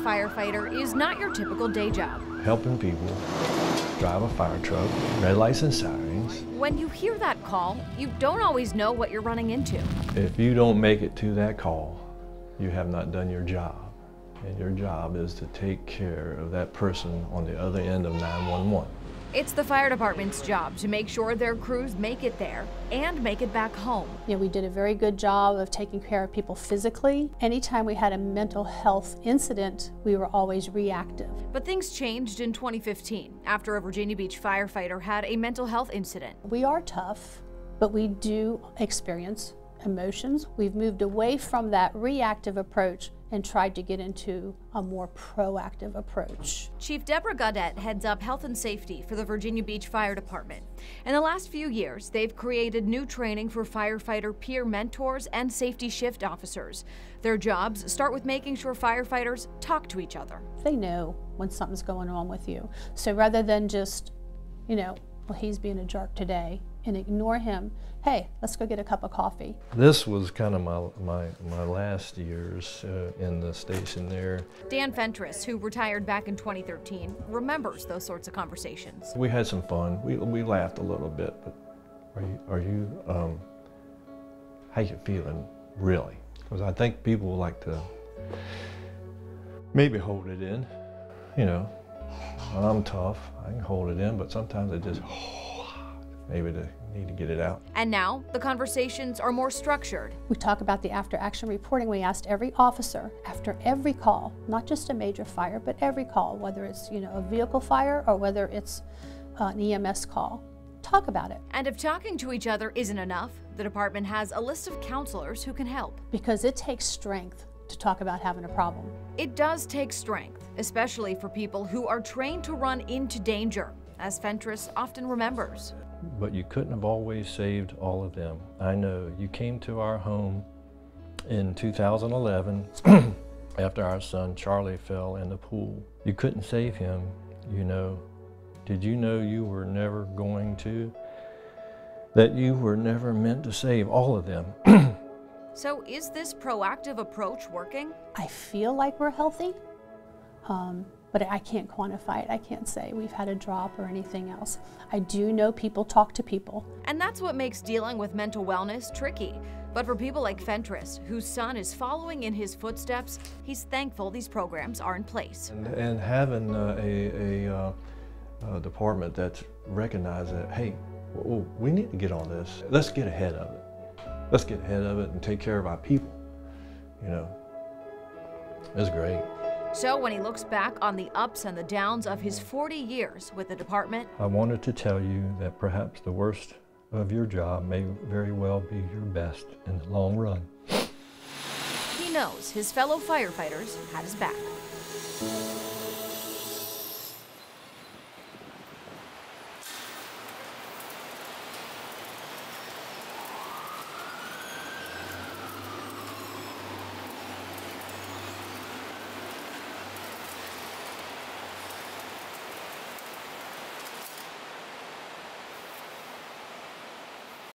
firefighter is not your typical day job. Helping people, drive a fire truck, red lights and sirens. When you hear that call, you don't always know what you're running into. If you don't make it to that call, you have not done your job. And your job is to take care of that person on the other end of 911. It's the fire department's job to make sure their crews make it there and make it back home. You know, we did a very good job of taking care of people physically. Anytime we had a mental health incident, we were always reactive. But things changed in 2015 after a Virginia Beach firefighter had a mental health incident. We are tough, but we do experience emotions. We've moved away from that reactive approach and tried to get into a more proactive approach. Chief Deborah Gaudette heads up health and safety for the Virginia Beach Fire Department. In the last few years, they've created new training for firefighter peer mentors and safety shift officers. Their jobs start with making sure firefighters talk to each other. They know when something's going on with you. So rather than just, you know, well, he's being a jerk today, and ignore him, hey, let's go get a cup of coffee. This was kind of my last years in the station there. Dan Fentress, who retired back in 2013, remembers those sorts of conversations. We had some fun. We laughed a little bit, but how you feeling, really? Because I think people like to maybe hold it in, you know. I'm tough, I can hold it in, but sometimes I just, maybe they need to get it out. And now, the conversations are more structured. We talk about the after-action reporting. We asked every officer after every call, not just a major fire, but every call, whether it's, you know, a vehicle fire or whether it's an EMS call, talk about it. And if talking to each other isn't enough, the department has a list of counselors who can help. Because it takes strength to talk about having a problem. It does take strength, especially for people who are trained to run into danger, as Fentress often remembers. But you couldn't have always saved all of them. I know you came to our home in 2011 after our son Charlie fell in the pool. You couldn't save him, you know. Did you know you were never going to? That you were never meant to save all of them. So is this proactive approach working? I feel like we're healthy, but I can't quantify it. I can't say we've had a drop or anything else. I do know people talk to people. And that's what makes dealing with mental wellness tricky. But for people like Fentress, whose son is following in his footsteps, he's thankful these programs are in place. And having a department that's recognized that, hey, we need to get on this. Let's get ahead of it. Let's get ahead of it and take care of our people, you know. It's great. So when he looks back on the ups and the downs of his 40 years with the department, I wanted to tell you that perhaps the worst of your job may very well be your best in the long run. he knows his fellow firefighters had his back.